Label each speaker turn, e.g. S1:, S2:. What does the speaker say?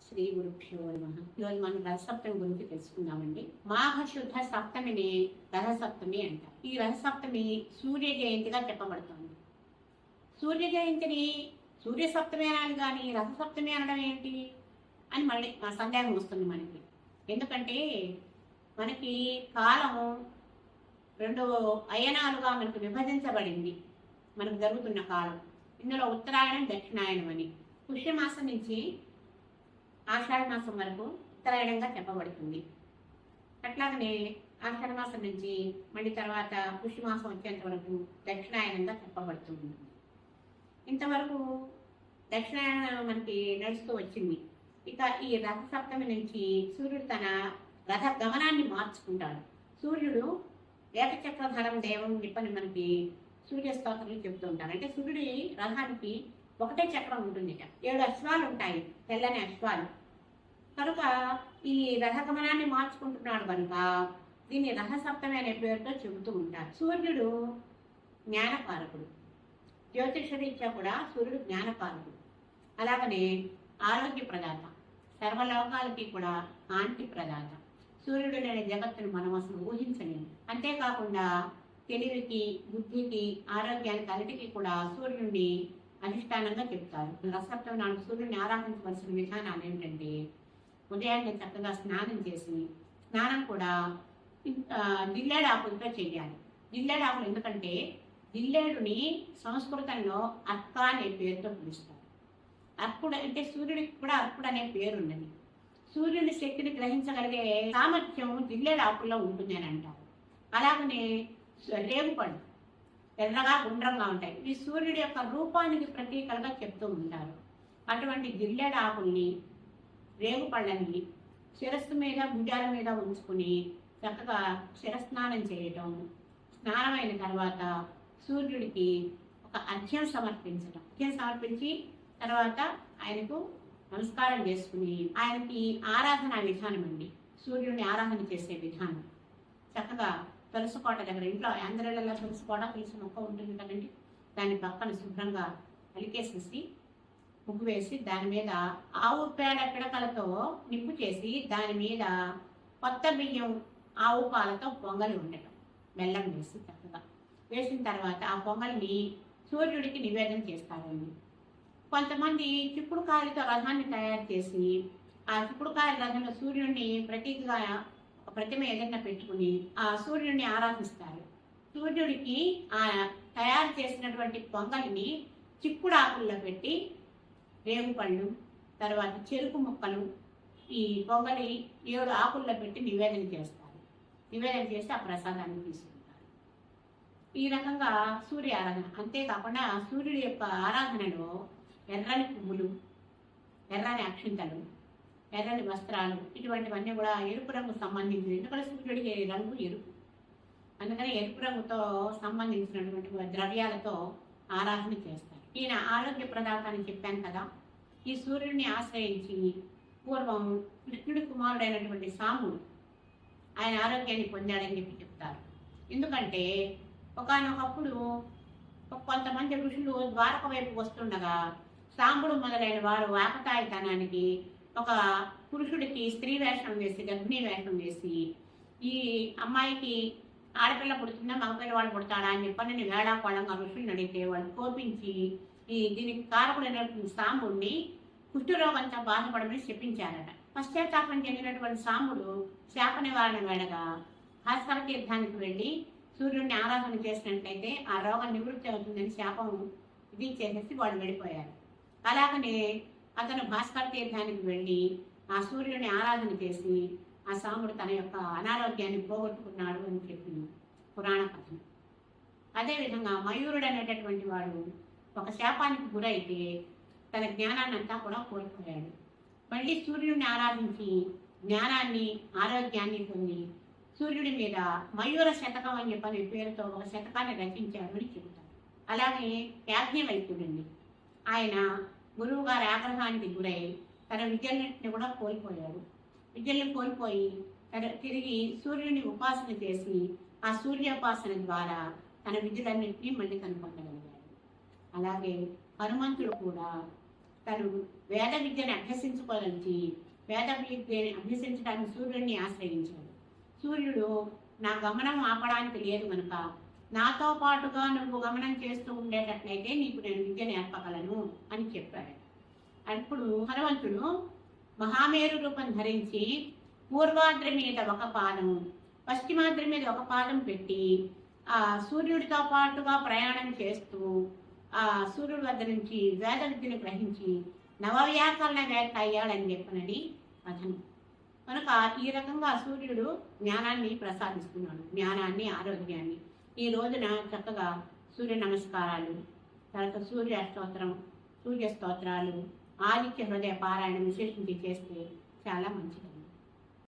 S1: శ్రీ గురుభ్యో నమః. ఈరోజు మనం రథసప్తమి గురించి తెలుసుకుందామండి. మాఘ శుద్ధ సప్తమిని రథసప్తమి అంటారు. ఈ రథసప్తమి సూర్య జయంతిగా చెప్పబడుతుంది. సూర్య జయంతిని సూర్య సప్తమి అనాలి కానీ రథసప్తమి అనడం ఏంటి అని మళ్ళీ సందేహం వస్తుంది మనకి. ఎందుకంటే మనకి కాలం రెండు అయనాలుగా మనకు విభజించబడింది. మనకు జరుగుతున్న కాలం ఇందులో ఉత్తరాయణం దక్షిణాయనం అని. పుష్యమాసం నుంచి ఆషాఢ మాసం వరకు ఉత్తరాయణంగా చెప్పబడుతుంది. అట్లాగనే ఆషాఢ మాసం నుంచి మళ్ళీ తర్వాత పుష్యమాసం వచ్చేంత వరకు దక్షిణాయనంగా చెప్పబడుతుంది. ఇంతవరకు దక్షిణాయనం మనకి నడుస్తూ వచ్చింది. ఇక ఈ రథ సప్తమి నుంచి సూర్యుడు తన రథ గమనాన్ని మార్చుకుంటాడు. సూర్యుడు ఏకచక్రధరం దేవం చెప్పని మనకి సూర్య స్తోత్రాలు చెబుతూ ఉంటారు. అంటే సూర్యుడి రథానికి ఒకటే చక్రం ఉంటుంది. 7 అశ్వాలు ఉంటాయి, తెల్లని అశ్వాలు. కనుక ఈ రథగమనాన్ని మార్చుకుంటున్నాడు కనుక దీన్ని రథసప్తమి అనే పేరుతో చెబుతూ ఉంటారు. సూర్యుడు జ్ఞానకారకుడు. జ్యోతిషరీత్యా కూడా సూర్యుడు జ్ఞానకారకుడు. అలాగనే ఆరోగ్య ప్రదాత, సర్వలోకాలకి కూడా కాంతి ప్రదాత. సూర్యుడు లేని జగత్తును మనం అసలు ఊహించలేము. అంతేకాకుండా తెలివికి, బుద్ధికి, ఆరోగ్యానికి అన్నిటికీ కూడా సూర్యుడిని అధిష్టానంగా చెప్తారు. రథసప్తమి నాడు సూర్యుడిని ఆరాధించవలసిన విధానాలు ఏంటంటే, ఉదయాన్నే చక్కగా స్నానం చేసి, స్నానం కూడా జిల్లేడు ఆకులతో చేయాలి. జిల్లేడు ఆకులు ఎందుకంటే జిల్లేడుని సంస్కృతంలో అర్క అనే పేరుతో పిలుస్తారు. అర్కుడు అంటే సూర్యుడికి కూడా అర్కుడు అనే పేరు ఉన్నది. సూర్యుడి శక్తిని గ్రహించగలిగే సామర్థ్యం జిల్లేడు ఆకుల్లో ఉంటుంది అని అంటారు. అలాగనే రేగుపళ్ళు ఎర్రగా గుండ్రంగా ఉంటాయి. ఈ సూర్యుడి యొక్క రూపానికి ప్రతీకలుగా చెప్తూ ఉంటారు. అటువంటి జిల్లేడు ఆకుల్ని, రేగుపళ్ళని శిరస్సు మీద, భుజాల మీద ఉంచుకుని చక్కగా శిరస్నానం చేయటం, స్నానమైన తర్వాత సూర్యుడికి ఒక అర్ఘ్యం సమర్పించడం. అర్ఘ్యం సమర్పించి తర్వాత ఆయనకు నమస్కారం చేసుకుని ఆయనకి ఆరాధన విధానం అండి. సూర్యుడిని ఆరాధన చేసే విధానం చక్కగా తులసికోట దగ్గర, ఇంట్లో అందరిళ్ళలో తులసికోట, తులసి మొక్క ఉంటుంది కదండి, దాని పక్కన శుభ్రంగా అలికేసేసి ముగ్గు వేసి దాని మీద ఆవు పేడ పిడకలతో నిప్పు చేసి దాని మీద కొత్త బియ్యం, ఆవు పాలతో పొంగలి ఉండటం, బెల్లం వేసి చక్కగా వేసిన తర్వాత ఆ పొంగల్ని సూర్యుడికి నివేదన చేస్తారండి. కొంతమంది చిక్కుడుకాయలతో రథాన్ని తయారు చేసి ఆ చిక్కుడుకాయ రథంలో సూర్యుడిని ప్రతీకగా ప్రతిమ ఏదైనా పెట్టుకుని ఆ సూర్యుడిని ఆరాధిస్తారు. సూర్యుడికి ఆ తయారు చేసినటువంటి పొంగలిని చిక్కుడు ఆకుల్లో పెట్టి రేగుపళ్ళు, తర్వాత చెరుకు ముక్కలు ఈ పొంగలి 7 ఆకుల్లో పెట్టి నివేదన చేస్తారు. నివేదన చేసి ఆ ప్రసాదాన్ని తీసుకుంటారు. ఈ రకంగా సూర్య ఆరాధన. అంతేకాకుండా సూర్యుడి యొక్క ఆరాధనలో ఎర్రని పువ్వులు, ఎర్రని అక్షింతలు, ఎర్రని వస్త్రాలు, ఇటువంటివన్నీ కూడా ఎరుపు రంగు సంబంధించినవి. ఎందుకంటే సూర్యుడికి రంగు ఎరుపు, అందుకని ఎరుపు రంగుతో సంబంధించినటువంటి ద్రవ్యాలతో ఆరాధన చేస్తారు. ఈయన ఆరోగ్య ప్రదాత అని చెప్పాను కదా. ఈ సూర్యుడిని ఆశ్రయించి పూర్వం కృష్ణుడి కుమారుడైనటువంటి సాంబుడు ఆయన ఆరోగ్యాన్ని పొందాడని చెప్పి చెప్తారు. ఎందుకంటే ఒకానొకప్పుడు కొంతమంది ఋషులు ద్వారక వైపు వస్తుండగా సాంబుడు మొదలైన వారు ఆకతాయితనానికి ఒక పురుషుడికి స్త్రీ వేషం వేసి, గర్భిణీ వేషం వేసి, ఈ అమ్మాయికి ఆడపిల్ల పుడుతుందా మగపిల్లవాడు పుడతాడా అని చెప్పని వేళాకోళంగా ఋషుల్ని అడిగితే వాళ్ళు కోపించి దీనికి కారకుడైనటువంటి సాంబుడిని కుష్ఠరోగంతో బాధపడమని చెప్పించారట. పశ్చాత్తాపం చెందినటువంటి సాంబుడు శాప నివారణ వేడగా భాస్కర తీర్థానికి వెళ్ళి సూర్యుడిని ఆరాధన చేసినట్లయితే ఆ రోగం నివృత్తి అవుతుందని శాపం విధించేసేసి వాళ్ళు వెళ్ళిపోయారు. అలాగనే అతను భాస్కర తీర్థానికి వెళ్ళి ఆ సూర్యుడిని ఆరాధన చేసి ఆ సాంబుడు తన యొక్క అనారోగ్యాన్ని పోగొట్టుకున్నాడు అని చెప్పి పురాణ కథనం. అదేవిధంగా మయూరుడు అనేటటువంటి వాడు ఒక శాపానికి గురైతే తన జ్ఞానాన్ని అంతా కూడా కోల్పోయాడు. మళ్ళీ సూర్యుడిని ఆరాధించి జ్ఞానాన్ని, ఆరోగ్యాన్ని పొంది సూర్యుడి మీద మయూర శతకం అని చెప్పని పేరుతో ఒక శతకాన్ని రచించాడు అని చెబుతారు. అలాగే యాజ్ఞవల్క్యుడండి, ఆయన గురువు గారి ఆగ్రహానికి గురై తన విద్యలన్నింటినీ కూడా కోల్పోయాడు. విద్యల్ని కోల్పోయి తిరిగి సూర్యుని ఉపాసన చేసి ఆ సూర్యోపాసన ద్వారా తన విద్యలన్నింటినీ మళ్ళీ కనుగొనగలిగాడు. అలాగే హనుమంతుడు కూడా తను వేద విద్యను అభ్యసించుకోవాలని వేద విద్యని అభ్యసించడానికి సూర్యుడిని ఆశ్రయించాడు. సూర్యుడు నా గమనం ఆపడానికి లేదు కనుక నాతో పాటుగా నువ్వు గమనం చేస్తూ ఉండేటట్లయితే నీకు నేను విద్య నేర్పగలను అని చెప్పాడు. అప్పుడు హనుమంతుడు మహామేరు రూపం ధరించి పూర్వాద్రి మీద ఒక పాదం, పశ్చిమాద్రి మీద ఒక పాదం పెట్టి ఆ సూర్యుడితో పాటుగా ప్రయాణం చేస్తూ ఆ సూర్యుడి వద్ద నుంచి వేద విద్యను గ్రహించి నవవ్యాకరణ వేత్త అయ్యాడని చెప్పినది కథనం. కనుక ఈ రకంగా సూర్యుడు జ్ఞానాన్ని ప్రసాదిస్తున్నాడు, జ్ఞానాన్ని, ఆరోగ్యాన్ని. ఈ రోజున చక్కగా సూర్య నమస్కారాలు, తర్వాత సూర్య స్తోత్రం, సూర్య స్తోత్రాలు, ఆదిత్య హృదయ పారాయణ విశేషించి చేస్తే చాలా మంచిది.